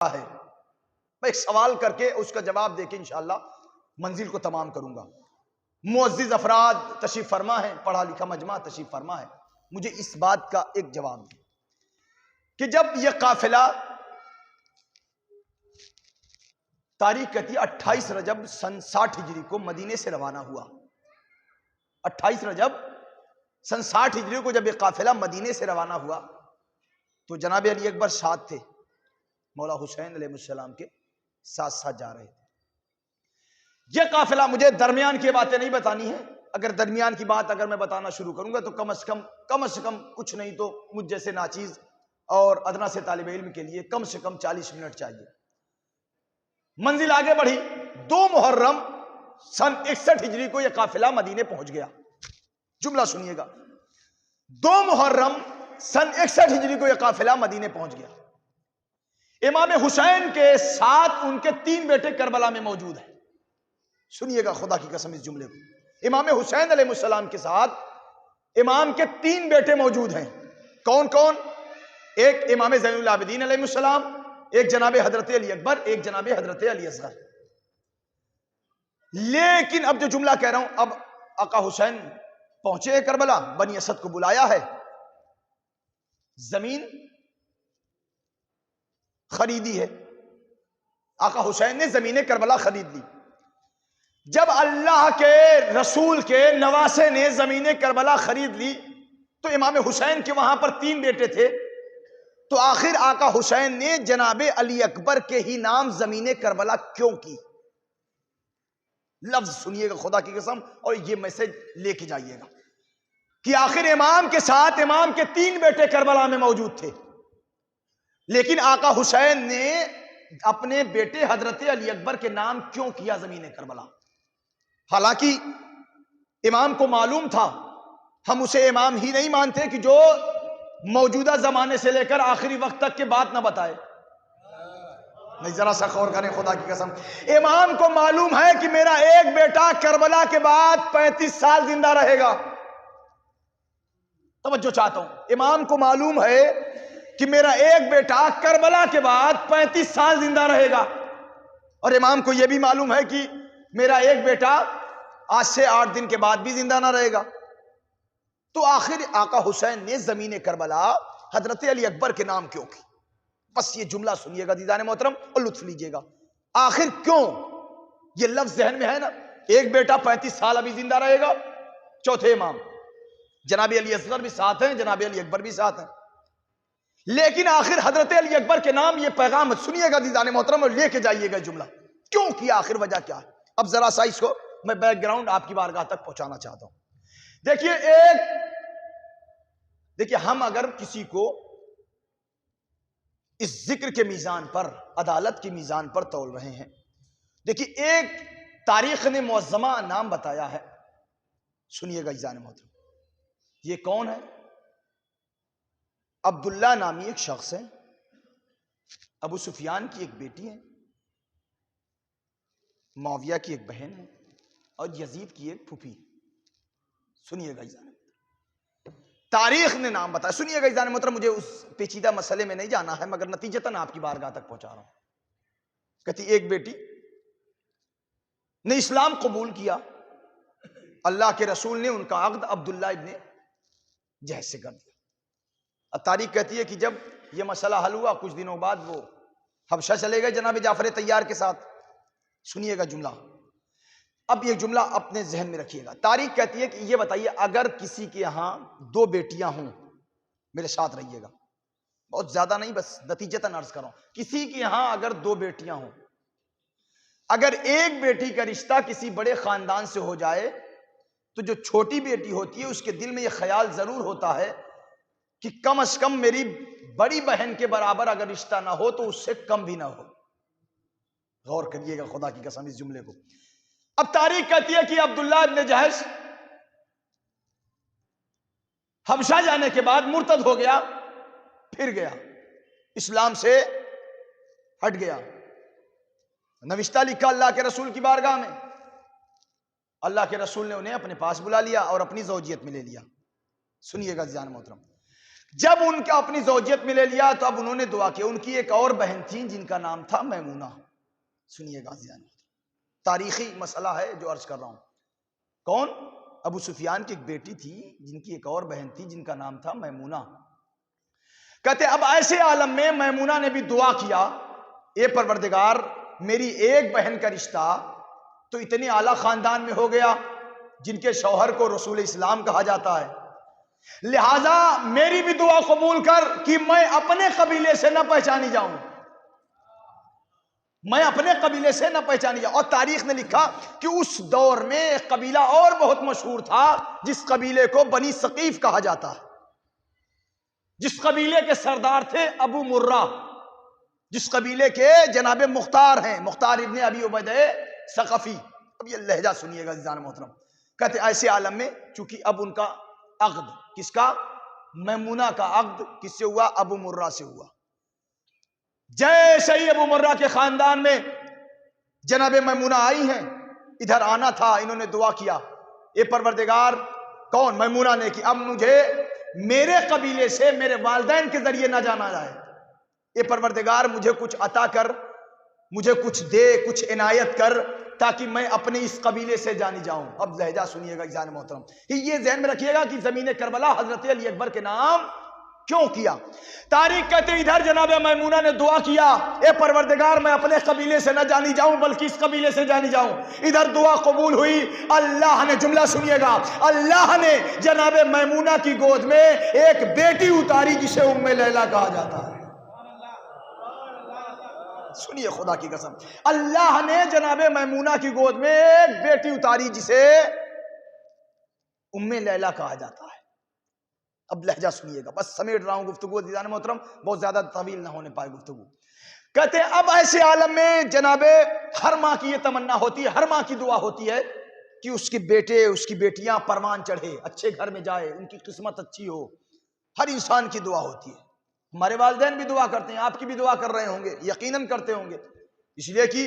ہے. میں ایک سوال کر کے اس کا جواب دے کے انشاءاللہ منزل کو تمام کروں گا. معزز افراد تشریف فرما ہے، پڑھا لکھا مجمع تشریف فرما ہے، مجھے اس بات کا ایک جواب دیں کہ جب یہ قافلہ تاریخ کہتی ہے 28 رجب سن 60 ہجری کو مدینے سے روانہ ہوا. 28 رجب سن 60 ہجری کو جب یہ قافلہ مدینے سے روانہ ہوا تو جناب علی اکبر ساتھ تھے، مولا حسین علیہ السلام کے ساتھ ساتھ جا رہے تھے. یہ قافلہ مجھے درمیان کی باتیں نہیں بتانی ہے، اگر درمیان کی بات اگر میں بتانا شروع کروں گا تو کم از کم کچھ نہیں تو مجھ جیسے ناچیز اور ادنا سے طالب علم کے لیے کم سے کم 40 منٹ چاہیے. منزل آگے بڑھی. 2 محرم سن 61 ہجری کو یہ قافلہ مدینے پہنچ گیا. جملہ سنیے گا، 2 محرم سن 61 ہجری کو یہ قافلہ مدینے پہنچ گیا. امام حسین کے ساتھ ان کے 3 بیٹے کربلا میں موجود ہیں. سنیے گا خدا کی قسم اس جملے کو. امام حسین علیہ السلام کے ساتھ امام کے 3 بیٹے موجود ہیں. کون کون؟ ایک امام زین العابدین علیہ السلام، ایک جناب حضرت علی اکبر، ایک جناب حضرت علی اصغر. لیکن اب جو جملہ کہہ رہا ہوں، اب آقا حسین پہنچے ہیں کربلا، بنی اسد کو بلایا ہے، زمین خریدی ہے. آقا حسین نے زمین کربلا خرید لی. جب اللہ کے رسول کے نواسے نے زمین کربلا خرید لی تو امام حسین کے وہاں پر 3 بیٹے تھے، تو آخر آقا حسین نے جناب علی اکبر کے ہی نام زمین کربلا کیوں کی؟ لفظ سنیے گا خدا کی قسم اور یہ میسج لے کے جائیے گا کہ آخر امام کے ساتھ امام کے 3 بیٹے کربلا میں موجود تھے، لیکن آقا حسین نے اپنے بیٹے حضرت علی اکبر کے نام کیوں کیا زمین کربلا؟ حالانکہ امام کو معلوم تھا، ہم اسے امام ہی نہیں مانتے کہ جو موجودہ زمانے سے لے کر آخری وقت تک کے بات نہ بتائے. نہیں، ذرا سا غور کریں خدا کی قسم. امام کو معلوم ہے کہ میرا ایک بیٹا کربلا کے بعد 35 سال زندہ رہے گا. توجہ چاہتا ہوں. امام کو معلوم ہے کہ میرا ایک بیٹا کربلا کے بعد 35 سال زندہ رہے گا، اور امام کو یہ بھی معلوم ہے کہ میرا ایک بیٹا آج سے 8 دن کے بعد بھی زندہ نہ رہے گا. تو آخر آقا حسین نے زمین کربلا حضرت علی اکبر کے نام کیوں کی؟ بس یہ جملہ سنیے گا دیدان محترم اور لطف لیجئے گا. آخر کیوں؟ یہ لفظ ذہن میں ہے نا، ایک بیٹا 35 سال ابھی زندہ رہے گا، چوتھے امام جناب علی اصغر بھی ساتھ ہیں، جناب علی اکبر بھی ساتھ ہیں، لیکن آخر حضرت علی اکبر کے نام یہ پیغام سنیے گا دیدان محترم اور لے کے جائیے گا جملہ کیوں کیا، آخر وجہ کیا ہے. اب ذرا سا اس کو میں بیک گراؤنڈ آپ کی بارگاہ تک پہنچانا چاہتا ہوں. دیکھیے ہم اگر کسی کو اس ذکر کے میزان پر، عدالت کی میزان پر تول رہے ہیں، دیکھیے ایک تاریخ نے معظمہ نام بتایا ہے، سنیے گا عزیزان محترم. یہ کون ہے؟ عبداللہ نامی ایک شخص ہے، ابو سفیان کی ایک بیٹی ہے، معاویہ کی ایک بہن ہے، اور یزید کی ایک پھوپھی. سنیے گا عزیزان، تاریخ نے نام بتایا. سنیے گا عزیزان محترم، مجھے اس پیچیدہ مسئلے میں نہیں جانا ہے مگر نتیجتاً آپ کی بارگاہ تک پہنچا رہا ہوں. کہتی ایک بیٹی نے اسلام قبول کیا، اللہ کے رسول نے ان کا عقد عبداللہ ابن جہش سے کر دیا. اب تاریخ کہتی ہے کہ جب یہ مسئلہ حل ہوا کچھ دنوں بعد وہ حبشہ چلے گئے جناب جعفر طیار کے ساتھ. سنیے گا جملہ، اب یہ جملہ اپنے ذہن میں رکھیے گا. تاریخ کہتی ہے کہ یہ بتائیے اگر کسی کے یہاں 2 بیٹیاں ہوں، میرے ساتھ رہیے گا، بہت زیادہ نہیں بس نتیجتاً عرض کر رہا ہوں، کسی کے یہاں اگر 2 بیٹیاں ہوں، اگر ایک بیٹی کا رشتہ کسی بڑے خاندان سے ہو جائے تو جو چھوٹی بیٹی ہوتی ہے اس کے دل میں یہ خیال ضرور ہوتا ہے کہ کم از کم میری بڑی بہن کے برابر اگر رشتہ نہ ہو تو اس سے کم بھی نہ ہو. غور کریے گا خدا کی قسم اس جملے کو. اب تاریخ کہتی ہے کہ عبداللہ ابن جہش حبشہ جانے کے بعد مرتد ہو گیا، پھر گیا، اسلام سے ہٹ گیا. نوشتہ لکھا اللہ کے رسول کی بارگاہ میں، اللہ کے رسول نے انہیں اپنے پاس بلا لیا اور اپنی زوجیت میں لے لیا. سنیے گا عزیزان محترم، جب ان کا اپنی زوجیت میں لے لیا تو اب انہوں نے دعا کی. ان کی ایک اور بہن تھی جن کا نام تھا میمونہ. سنیے غازیان، تاریخی مسئلہ ہے جو عرض کر رہا ہوں. کون؟ ابو سفیان کی ایک بیٹی تھی جن کی ایک اور بہن تھی جن کا نام تھا میمونہ. کہتے اب ایسے عالم میں میمونہ نے بھی دعا کیا، اے پروردگار میری ایک بہن کا رشتہ تو اتنے اعلیٰ خاندان میں ہو گیا جن کے شوہر کو رسول اسلام کہا جاتا ہے، لہذا میری بھی دعا قبول کر کہ میں اپنے قبیلے سے نہ پہچانی جاؤں، میں اپنے قبیلے سے نہ پہچانی جاؤں. اور تاریخ نے لکھا کہ اس دور میں ایک قبیلہ اور بہت مشہور تھا جس قبیلے کو بنی ثقیف کہا جاتا ہے، جس قبیلے کے سردار تھے ابو مرہ، جس قبیلے کے جناب مختار ہیں، مختار ابن ابی عبیدہ ثقفی. اب یہ لہجہ سنیے گا عزیزان محترم. کہتے ایسے عالم میں چونکہ اب ان کا عقد، کس کا؟ میمونہ کا عقد کس سے ہوا؟ ابو مرہ سے ہوا. جیسے ہی ابو مرہ کے خاندان میں جناب میمونہ آئی ہیں، ادھر آنا تھا، انہوں نے دعا کیا، اے پروردگار. کون؟ میمونہ نے کہ اب مجھے میرے قبیلے سے میرے والدین کے ذریعے نہ جانا جائے، اے پروردگار مجھے کچھ عطا کر، مجھے کچھ دے، کچھ عنایت کر تاکہ میں اپنے اس قبیلے سے جانی جاؤں. اب لہجہ سنیے گا عزیزان محترم، یہ ذہن میں رکھیے گا کہ زمین کربلا حضرت علی اکبر کے نام کیوں کیا. تاریخ کہتے ادھر جناب میمونہ نے دعا کیا، اے پروردگار میں اپنے قبیلے سے نہ جانی جاؤں بلکہ اس قبیلے سے جانی جاؤں. ادھر دعا قبول ہوئی. اللہ نے، جملہ سنیے گا، اللہ نے جناب میمونہ کی گود میں ایک بیٹی اتاری جسے ام لیلہ کہا جاتا ہے. سنیے خدا کی قسم، اللہ نے جناب میمونہ کی گود میں ایک بیٹی اتاری جسے ام لیلہ کہا جاتا ہے. اب لہجہ سنیے گا، بس سمیٹ رہا ہوں گفتگو عزیزان محترم، بہت زیادہ طویل نہ ہونے پائے گفتگو. کہتے ہیں اب ایسے عالم میں جناب ہر ماں کی یہ تمنا ہوتی ہے، ہر ماں کی دعا ہوتی ہے کہ اس کے بیٹے، اس کی بیٹیاں پروان چڑھے، اچھے گھر میں جائے، ان کی قسمت اچھی ہو. ہر انسان کی دعا ہوتی ہے. ہمارے والدین بھی دعا کرتے ہیں، آپ کی بھی دعا کر رہے ہوں گے، یقیناً کرتے ہوں گے، اس لیے کہ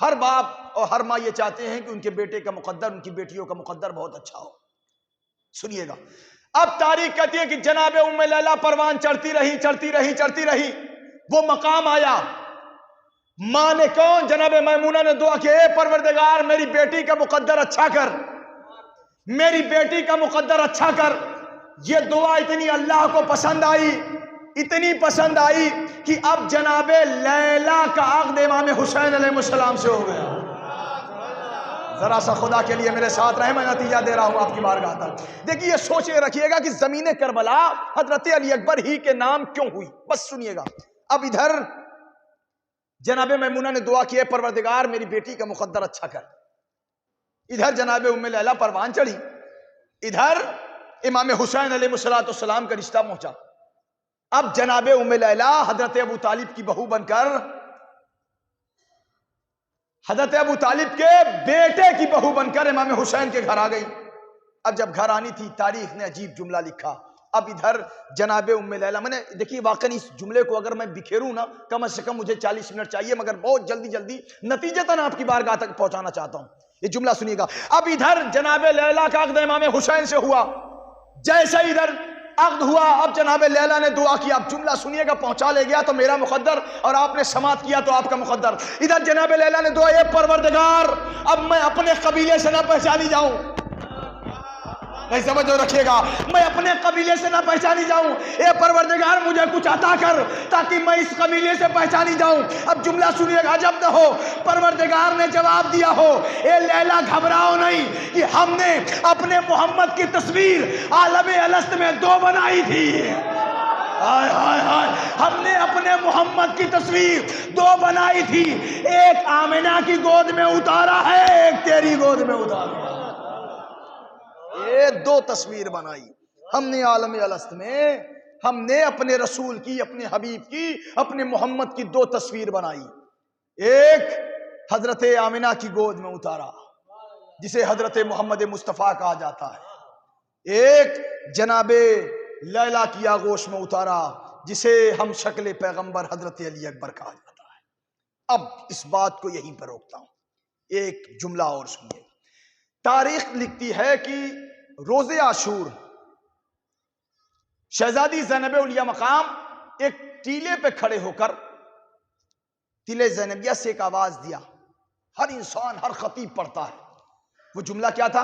ہر باپ اور ہر ماں یہ چاہتے ہیں کہ ان کے بیٹے کا مقدر، ان کی بیٹیوں کا مقدر بہت اچھا ہو. سنیے گا، اب تاریخ کہتی ہے کہ جناب ام لیلہ پروان چڑھتی رہی، چڑھتی رہی، چڑھتی رہی. وہ مقام آیا، ماں نے کون؟ جناب میمونہ نے دعا کی، اے پروردگار میری بیٹی کا مقدر اچھا کر، میری بیٹی کا مقدر اچھا کر. یہ دعا اتنی اللہ کو پسند آئی، اتنی پسند آئی کہ اب جناب لیلہ کا عقد امام حسین علیہ السلام سے ہو گیا. ذرا سا خدا کے لیے میرے ساتھ رہیں، میں نتیجہ دے رہا ہوں آپ کی بارگاہ تک. دیکھیے، سوچے رکھیے گا کہ زمین کربلا حضرت علی اکبر ہی کے نام کیوں ہوئی. بس سنیے گا. اب ادھر جناب میمونہ نے دعا کی، پروردگار میری بیٹی کا مقدر اچھا کر. ادھر جناب ام لیلہ پروان چڑھی، ادھر امام حسین علیہ السلام کا رشتہ پہنچا. اب جناب ام لیلہ حضرت ابو طالب کی بہو بن کر حضرت ابو طالب کے بیٹے کی بہو بن کر امام حسین کے گھر آ گئی. اب جب گھر آنی تھی، تاریخ نے عجیب جملہ لکھا. اب ادھر جناب ام لیلہ، میں نے دیکھیے واقعی اس جملے کو اگر میں بکھیروں نا، کم از کم مجھے 40 منٹ چاہیے، مگر بہت جلدی جلدی نتیجتاً آپ کی بارگاہ تک پہنچانا چاہتا ہوں. یہ جملہ سنیے گا. اب ادھر جناب لیلہ کا عقد امام حسین سے ہوا. جیسے ادھر عقد ہوا، اب جناب لیلہ نے دعا کیا. اب جملہ سنیے گا، پہنچا لے گیا تو میرا مقدر اور آپ نے سماعت کیا تو آپ کا مقدر. ادھر جناب لیلہ نے دعا، اے پروردگار اب میں اپنے قبیلے سے نہ پہچانی جاؤں. نہیں سمجھو، رکھیے گا، میں اپنے قبیلے سے نہ پہچانی جاؤں. اے پروردگار مجھے کچھ عطا کر تاکہ میں اس قبیلے سے پہچانی جاؤں. اب جملہ سنیے گا، جب نہ ہو پروردگار نے جواب دیا ہو، اے لیلہ گھبراؤ نہیں کہ ہم نے اپنے محمد کی تصویر عالم الست میں 2 بنائی تھی. ہائے ہائے ہائے، ہم نے اپنے محمد کی تصویر 2 بنائی تھی. ایک آمنہ کی گود میں اتارا ہے، ایک تیری گود میں اتارا. یہ 2 تصویر بنائی ہم نے عالم الست میں. ہم نے اپنے رسول کی، اپنے حبیب کی، اپنے محمد کی 2 تصویر بنائی. ایک حضرت آمنہ کی گود میں اتارا جسے حضرت محمد مصطفیٰ کہا جاتا ہے. ایک جناب لیلہ کی آغوش میں اتارا جسے ہم شکل پیغمبر حضرت علی اکبر کہا جاتا ہے. اب اس بات کو یہیں پر روکتا ہوں، ایک جملہ اور سنیے. تاریخ لکھتی ہے کہ روز عاشور شہزادی زینب اولیاء مقام ایک ٹیلے پہ کھڑے ہو کر ٹیلے زینبیہ سے ایک آواز دیا، ہر انسان ہر خطیب پڑھتا ہے۔ وہ جملہ کیا تھا؟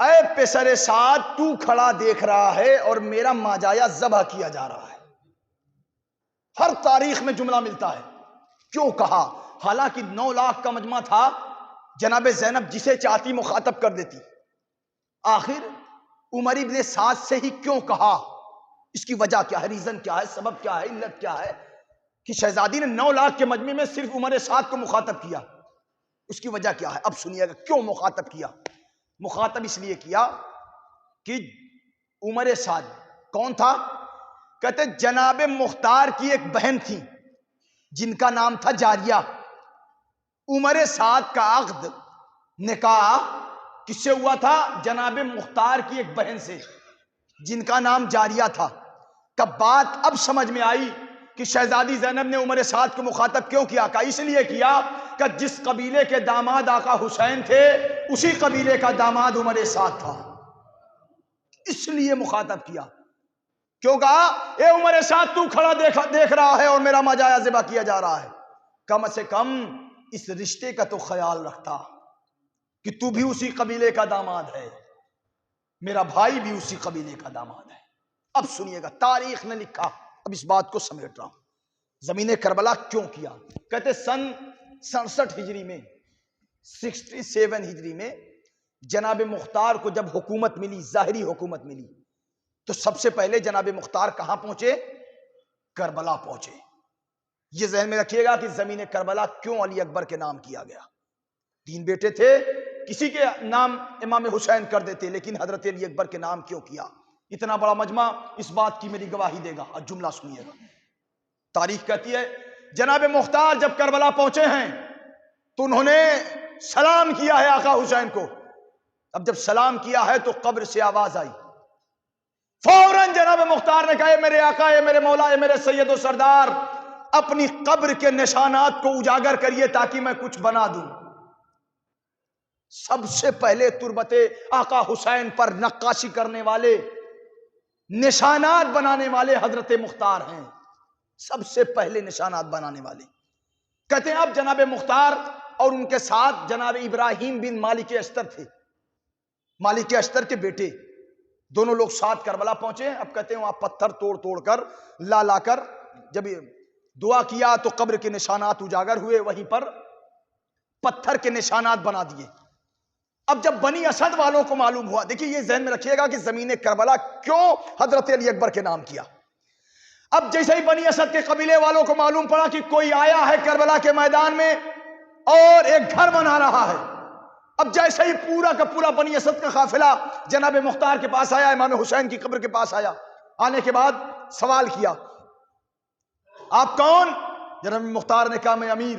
اے پسر سعد تو کھڑا دیکھ رہا ہے اور میرا ماجایا ذبح کیا جا رہا ہے۔ ہر تاریخ میں جملہ ملتا ہے۔ کیوں کہا؟ حالانکہ 9 لاکھ کا مجمع تھا، جناب زینب جسے چاہتی مخاطب کر دیتی۔ آخر عمر ابن سعد سے ہی کیوں کہا؟ اس کی وجہ کیا ہے؟ ریزن کیا ہے؟ سبب کیا ہے؟ علت کیا ہے کہ شہزادی نے 9 لاکھ کے مجمع میں صرف عمر سعد کو مخاطب کیا؟ اس کی وجہ کیا ہے؟ اب سنیے گا کیوں مخاطب کیا۔ مخاطب اس لیے کیا کہ عمر سعد کون تھا؟ کہتے جناب مختار کی ایک بہن تھی جن کا نام تھا جاریہ۔ عمر سعد کا عقد نکاح کس سے ہوا تھا؟ جناب مختار کی ایک بہن سے جن کا نام جاریہ تھا۔ کب بات اب سمجھ میں آئی کہ شہزادی زینب نے عمر سعد کو مخاطب کیوں کیا؟ کہ اس لیے کیا کہ جس قبیلے کے داماد آقا حسین تھے اسی قبیلے کا داماد عمر سعد تھا، اس لیے مخاطب کیا۔ کیوں کہا؟ اے عمر سعد تو کھڑا دیکھ رہا ہے اور میرا ماجایا ذبح کیا جا رہا ہے، کم سے کم اس رشتے کا تو خیال رکھتا کہ تو بھی اسی قبیلے کا داماد ہے، میرا بھائی بھی اسی قبیلے کا داماد ہے۔ اب سنیے گا تاریخ نے لکھا، اب اس بات کو سمیٹ رہا ہوں۔ زمین کربلا کیوں کیا؟ کہتے سن 67 ہجری میں 67 ہجری میں جناب مختار کو جب حکومت ملی، ظاہری حکومت ملی، تو سب سے پہلے جناب مختار کہاں پہنچے؟ کربلا پہنچے۔ یہ ذہن میں رکھیے گا کہ زمین کربلا کیوں علی اکبر کے نام کیا گیا۔ 3 بیٹے تھے، کسی کے نام امام حسین کر دیتے، لیکن حضرت علی اکبر کے نام کیوں کیا؟ اتنا بڑا مجمع اس بات کی میری گواہی دے گا۔ اور جملہ سنیے گا، تاریخ کہتی ہے جناب مختار جب کربلا پہنچے ہیں تو انہوں نے سلام کیا ہے آقا حسین کو۔ اب جب سلام کیا ہے تو قبر سے آواز آئی، فوراً جناب مختار نے کہا اے میرے آقا، اے میرے مولا، اے میرے سید و سردار، اپنی قبر کے نشانات کو اجاگر کریے تاکہ میں کچھ بنا دوں۔ سب سے پہلے تربت آقا حسین پر نقاشی کرنے والے، نشانات بنانے والے حضرت مختار ہیں، سب سے پہلے نشانات بنانے والے۔ کہتے ہیں اب جناب مختار اور ان کے ساتھ جناب ابراہیم بن مالک اشتر تھے، مالک اشتر کے بیٹے، دونوں لوگ ساتھ کربلا پہنچے۔ اب کہتے ہیں وہاں پتھر توڑ کر لا کر جب دعا کیا تو قبر کے نشانات اجاگر ہوئے، وہیں پر پتھر کے نشانات بنا دیے۔ اب جب بنی اسد والوں کو معلوم ہوا، دیکھیے یہ ذہن میں رکھیے گا کہ زمین کربلا کیوں حضرت علی اکبر کے نام کیا۔ اب جیسے ہی بنی اسد کے قبیلے والوں کو معلوم پڑا کہ کوئی آیا ہے کربلا کے میدان میں اور ایک گھر بنا رہا ہے، اب جیسے ہی پورا کا پورا بنی اسد کا قافلہ جناب مختار کے پاس آیا، امام حسین کی قبر کے پاس آیا، آنے کے بعد سوال کیا آپ کون؟ جناب مختار نے کہا میں امیر۔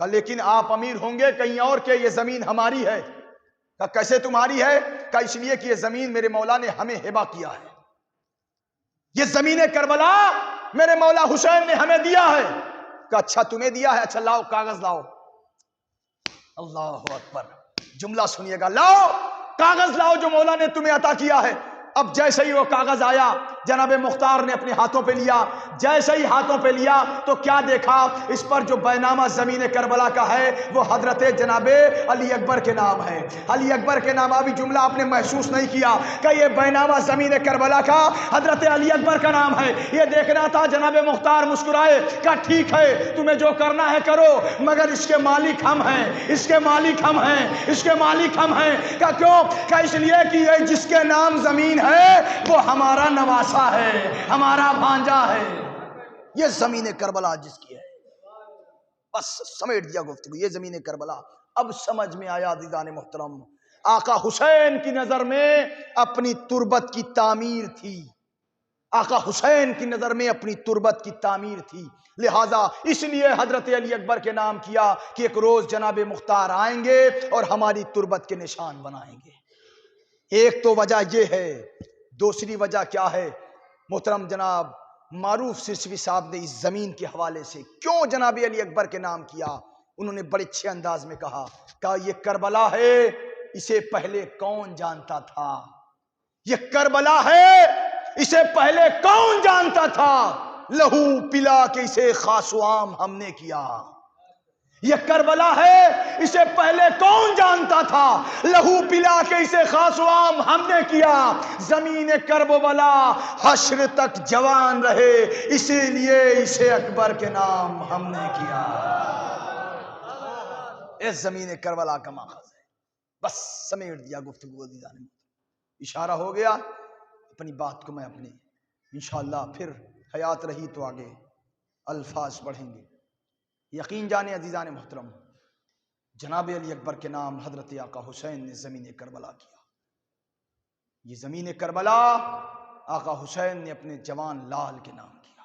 کہا لیکن آپ امیر ہوں گے کہیں اور کے، یہ زمین ہماری ہے۔ کہا کیسے تمہاری ہے؟ کہا اس لیے کہ یہ زمین میرے مولا نے ہمیں ہبہ کیا ہے، یہ زمین کربلا میرے مولا حسین نے ہمیں دیا ہے۔ کہا اچھا تمہیں دیا ہے، اچھا لاؤ کاغذ لاؤ۔ اللہ اکبر، جملہ سنیے گا، لاؤ کاغذ لاؤ جو مولا نے تمہیں عطا کیا ہے۔ اب جیسے ہی وہ کاغذ آیا جناب مختار نے اپنے ہاتھوں پہ لیا، جیسے ہی ہاتھوں پہ لیا تو کیا دیکھا؟ اس پر جو بینامہ زمین کربلا کا ہے وہ حضرت جناب علی اکبر کے نام ہے، علی اکبر کے نام۔ ابھی جملہ آپ نے محسوس نہیں کیا کہ یہ بینامہ زمین کربلا کا حضرت علی اکبر کا نام ہے، یہ دیکھنا تھا۔ جناب مختار مسکرائے، کہا ٹھیک ہے تمہیں جو کرنا ہے کرو، مگر اس کے مالک ہم ہیں، اس کے مالک ہم ہیں، اس کے مالک ہم ہیں۔ کہا کیوں؟ کہا اس لیے کہ یہ جس کے نام زمین ہے وہ ہمارا نواسا ہے، ہمارا بھانجا ہے، یہ زمین کربلا جس کی ہے۔ بس سمیٹ دیا گفتگو، یہ زمین کربلا۔ اب سمجھ میں آیا عزیزان محترم، آقا حسین کی نظر میں اپنی تربت کی تعمیر تھی، آقا حسین کی نظر میں اپنی تربت کی تعمیر تھی، لہذا اس لیے حضرت علی اکبر کے نام کیا کہ ایک روز جناب مختار آئیں گے اور ہماری تربت کے نشان بنائیں گے۔ ایک تو وجہ یہ ہے، دوسری وجہ کیا ہے؟ محترم جناب معروف سرسوی صاحب نے اس زمین کے حوالے سے کیوں جناب علی اکبر کے نام کیا، انہوں نے بڑے اچھے انداز میں کہا یہ کربلا ہے، اسے پہلے کون جانتا تھا؟ یہ کربلا ہے، اسے پہلے کون جانتا تھا؟ لہو پلا کے اسے خاص و عام ہم نے کیا. یہ کربلا ہے، اسے پہلے کون جانتا تھا؟ لہو پلا کے اسے خاص و عام ہم نے کیا. زمین کرب و بلا حشر تک جوان رہے، اسی لیے اسے اکبر کے نام ہم نے کیا. اس زمین کربلا کا ماخذ ہے. بس سمیٹ دیا گفتگو عزیزان نے. اشارہ ہو گیا. اپنی بات کو میں اپنی انشاءاللہ پھر حیات رہی تو آگے الفاظ پڑھیں گے. یقین جانے عزیزان محترم، جناب علی اکبر کے نام حضرت آقا حسین نے زمین کربلا کیا. یہ زمین کربلا آقا حسین نے اپنے جوان لال کے نام کیا.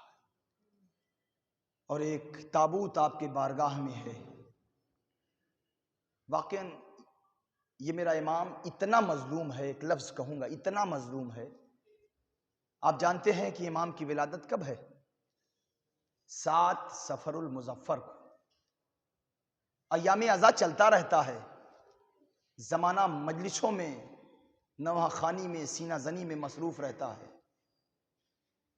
اور ایک تابوت آپ کے بارگاہ میں ہے. واقعاً یہ میرا امام اتنا مظلوم ہے، ایک لفظ کہوں گا، اتنا مظلوم ہے. آپ جانتے ہیں کہ امام کی ولادت کب ہے؟ 7 صفر المظفر کو. ایام ازا چلتا رہتا ہے، زمانہ مجلسوں میں، نوحہ خانی میں، سینہ زنی میں مصروف رہتا ہے.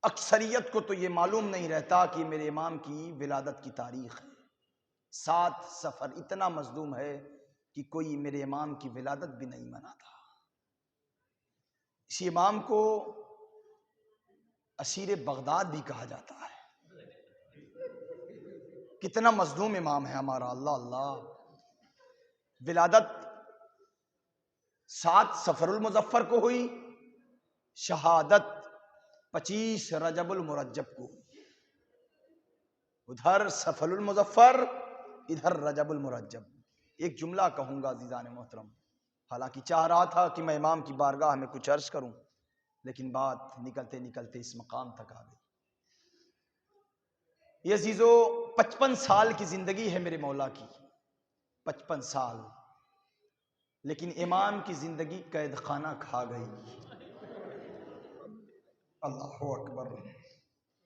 اکثریت کو تو یہ معلوم نہیں رہتا کہ میرے امام کی ولادت کی تاریخ ہے. 7 صفر اتنا مظلوم ہے کہ کوئی میرے امام کی ولادت بھی نہیں مناتا. اسی امام کو اسیر بغداد بھی کہا جاتا ہے. کتنا مظلوم امام ہے ہمارا. اللہ اللہ. ولادت 7 صفر المظفر کو ہوئی، شہادت 25 رجب المرجب کو. ادھر صفر المظفر، ادھر رجب المرجب. ایک جملہ کہوں گا عزیزان محترم، حالانکہ چاہ رہا تھا کہ میں امام کی بارگاہ میں کچھ عرض کروں، لیکن بات نکلتے نکلتے اس مقام تک آ گئی. یہ عزیزو 55 سال کی زندگی ہے میرے مولا کی، 55 سال. لیکن امام کی زندگی قید خانہ کھا گئی. اللہ اکبر.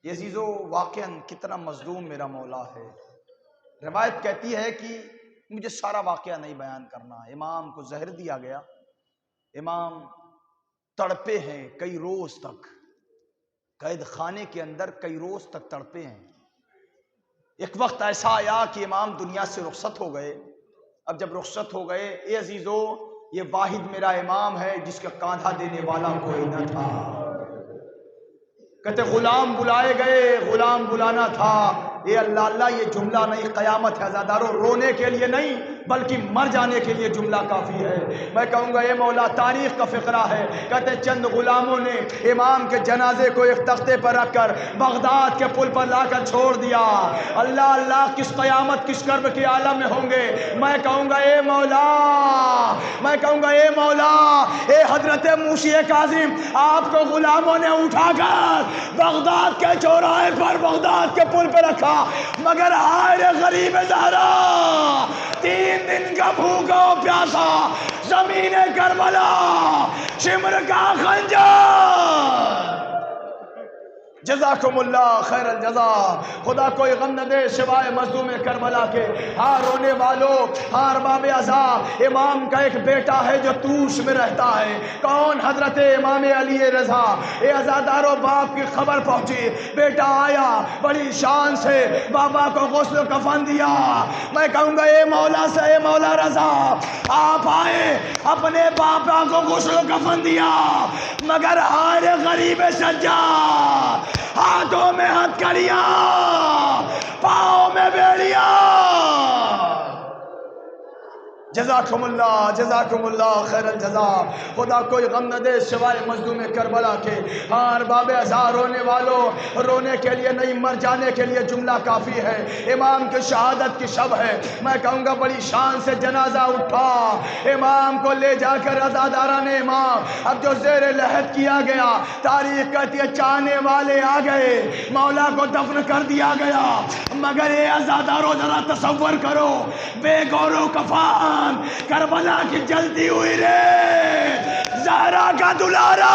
یہ عزیزو واقعاً کتنا مظلوم میرا مولا ہے. روایت کہتی ہے کہ مجھے سارا واقعہ نہیں بیان کرنا. امام کو زہر دیا گیا، امام تڑپے ہیں کئی روز تک، قید خانے کے اندر کئی روز تک تڑپے ہیں. ایک وقت ایسا آیا کہ امام دنیا سے رخصت ہو گئے. اب جب رخصت ہو گئے، اے عزیزو یہ واحد میرا امام ہے جس کا کاندھا دینے والا کوئی نہ تھا. کہتے غلام بلائے گئے، غلام بلانا تھا. اے اللہ اللہ، یہ جملہ نہیں، قیامت ہے عزادارو. رونے کے لیے نہیں بلکہ مر جانے کے لیے جملہ کافی ہے. میں کہوں گا اے مولا، تاریخ کا فقرہ ہے. کہتے چند غلاموں نے امام کے جنازے کو ایک تختے پر رکھ کر بغداد کے پل پر لا کر چھوڑ دیا. اللہ اللہ، کس قیامت کس کرب کے عالم میں ہوں گے. میں کہوں گا اے مولا، میں کہوں گا اے مولا، اے حضرت موسی کاظم، آپ کو غلاموں نے اٹھا کر بغداد کے چوراہے پر، بغداد کے پل پر رکھا، مگر ہائے غریب زہرا، 3 دن کا بھوکا و پیاسا، زمین کربلا، شمر کا خنجر. جزاکم اللہ خیر الجزا. خدا کوئی غم نہ دے سوائے مظلوم کربلا کے. ہاں رونے والوں، ہاں ارباب عزا، امام کا ایک بیٹا ہے جو توش میں رہتا ہے. کون؟ حضرت امام علی رضا. اے عزادارو، باپ کی خبر پہنچی، بیٹا آیا، بڑی شان سے بابا کو غسل و کفن دیا. میں کہوں گا اے مولا سے، اے مولا رضا، آپ آئے، اپنے باپا کو غسل و کفن دیا، مگر ہائے غریب سجاد، ہاتھوں میں ہتھکڑیاں، پاؤں میں بیڑیاں. جزاکم اللہ، جزاکم اللہ خیر الجزا. خدا کوئی غم نہ دے سوائے مظلوم کربلا کے. ہاں ارباب عزا، رونے والوں، رونے کے لیے نہیں مر جانے کے لیے جملہ کافی ہے. امام کی شہادت کی شب ہے. میں کہوں گا بڑی شان سے جنازہ اٹھا، امام کو لے جا کر عزاداران امام اب جو زیر لحد کیا گیا. تاریخ کہتی ہے چاہنے والے آ گئے، مولا کو دفن کر دیا گیا. مگر اے عزادارو ذرا تصور کرو، بے گور و کفان کربلا کی جلتی ہوئی رے، زہرا کا دلارا.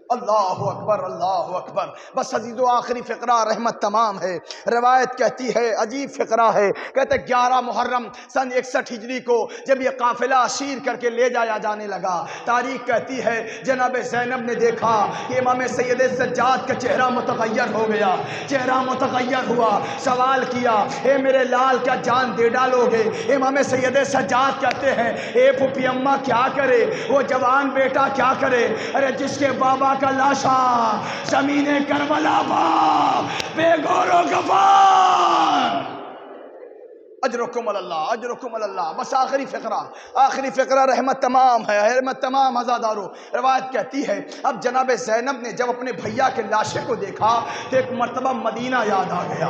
اللہ اکبر اللہ اکبر. بس عزیزو آخری فقرہ رحمت تمام ہے. روایت کہتی ہے عجیب فقرہ ہے، کہتے 11 محرم سن 61 ہجری کو جب یہ قافلہ اسیر کر کے لے جایا جانے لگا، تاریخ کہتی ہے جناب زینب نے دیکھا کہ امام سید سجاد کا چہرہ متغیر ہو گیا، چہرہ متغیر ہوا. سوال کیا اے میرے لال کیا جان دے ڈالو گے؟ امام سید سجاد کہتے ہیں اے پھوپھی اماں کیا کرے وہ جوان بیٹا کیا کرے؟ ارے جس کے بابا کا لاشا زمین کربلا بے غور و غبار. اجرکم اللہ اجرکم اللہ. بس آخری فقرہ رحمت تمام ہے، رحمت تمام عزادارو. روایت کہتی ہے اب جناب زینب نے جب اپنے بھیا کے لاشے کو دیکھا تو ایک مرتبہ مدینہ یاد آ گیا.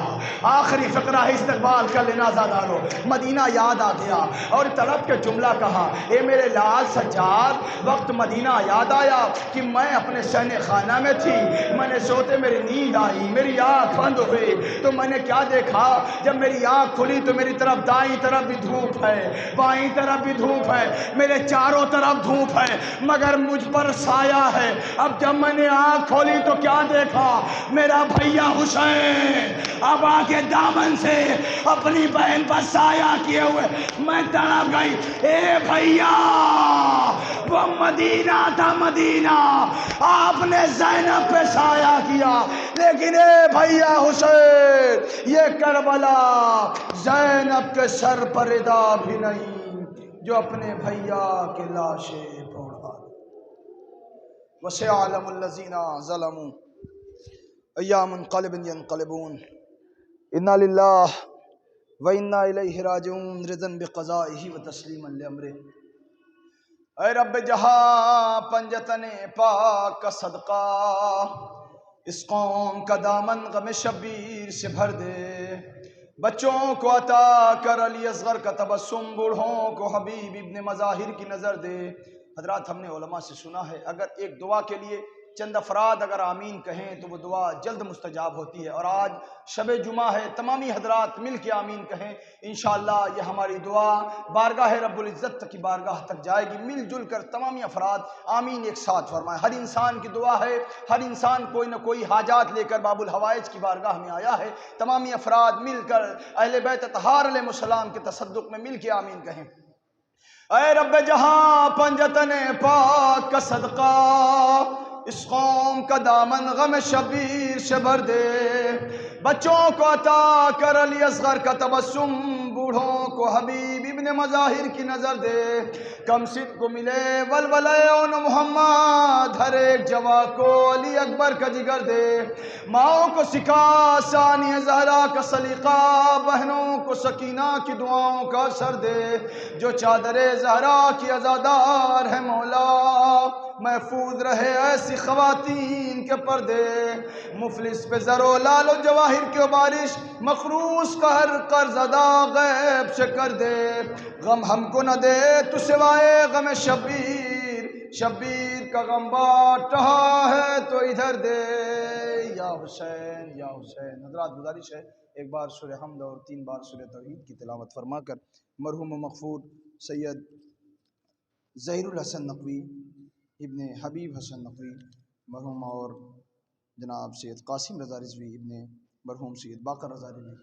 آخری فقرہ ہے، استقبال کر لینا عزادارو. مدینہ یاد آ گیا اور طلب کے جملہ کہا اے میرے لال سجاد وقت مدینہ یاد آیا کہ میں اپنے شہن خانہ میں تھی، میں نے سوتے میری نیند آئی، میری آنکھ بند ہوئی تو میں نے کیا دیکھا، جب میری آنکھ کھلی تو میری طرف دائیں طرف بھی دھوپ ہے، بائیں طرف بھی دھوپ ہے، میرے چاروں طرف دھوپ ہے مگر مجھ پر سایہ ہے. اب جب میں نے آنکھ کھولی تو کیا دیکھا، میرا بھیا حسین اب آ کے دامن سے اپنی بہن پر سایہ کیے ہوئے میں تڑپ گئی. اے بھیا وہ مدینہ تھا مدینہ، آپ نے زینب پہ سایہ کیا، لیکن اے بھیا حسین یہ کربلا زینب کے سر پر ردا بھی نہیں جو اپنے بھیا کے لاشیں پھوڑا. وسيعلم الذين ظلموا أيّ منقلب ينقلبون. إنا لله وإنا إليه راجعون رضا بقضائه وتسليما لأمره. اے رب جہاں پنجتن پاک کا صدقہ اس قوم کا دامن غم شبیر سے بھر دے. بچوں کو عطا کر علی اصغر کا تبسم، بوڑھوں کو حبیب ابن مظاہر کی نظر دے. حضرات ہم نے علماء سے سنا ہے اگر ایک دعا کے لیے چند افراد اگر آمین کہیں تو وہ دعا جلد مستجاب ہوتی ہے، اور آج شب جمعہ ہے، تمامی حضرات مل کے آمین کہیں، انشاءاللہ یہ ہماری دعا بارگاہ رب العزت کی بارگاہ تک جائے گی. مل جل کر تمامی افراد آمین ایک ساتھ فرمائیں. ہر انسان کی دعا ہے، ہر انسان کوئی نہ کوئی حاجات لے کر باب الحوائج کی بارگاہ میں آیا ہے. تمامی افراد مل کر اہل بیت اطہار علیہ السلام کے تصدق میں مل کے آمین کہیں. اے رب جہاں پنجتن پاک کا صدقہ اس قوم کا دامن غم شبیر سے بھر دے. بچوں کو عطا کر علی اصغر کا تبسم، بوڑھوں کو حبیب ابن مظاہر کی نظر دے. کم صد کو ملے ولولے اون محمد، ہر ایک جواں کو علی اکبر کا جگر دے. ماؤں کو سکھا ثانی زہرا کا سلیقہ، بہنوں کو سکینہ کی دعاؤں کا اثر دے. جو چادر زہرا کی عزادار ہے مولا، محفوظ رہے ایسی خواتین کے پردے. مفلس پہ زر و لال و جواہر کی بارش، مخروص کا ہر قرض ادا غیب سے کر دے. غم ہم کو نہ دے تو سوائے غم شبیر، شبیر کا غم بانٹ رہا ہے تو ادھر دے. یا حسین یا حسین. حضرات گزارش ہے ایک بار سورہ حمد اور 3 بار سورہ توحید کی تلاوت فرما کر مرحوم و مغفور سید ظہیر الحسن نقوی ابن حبیب حسن نقوی مرحوم، اور جناب سید قاسم رضا رضوی ابن مرحوم سید باقر رضا رضوی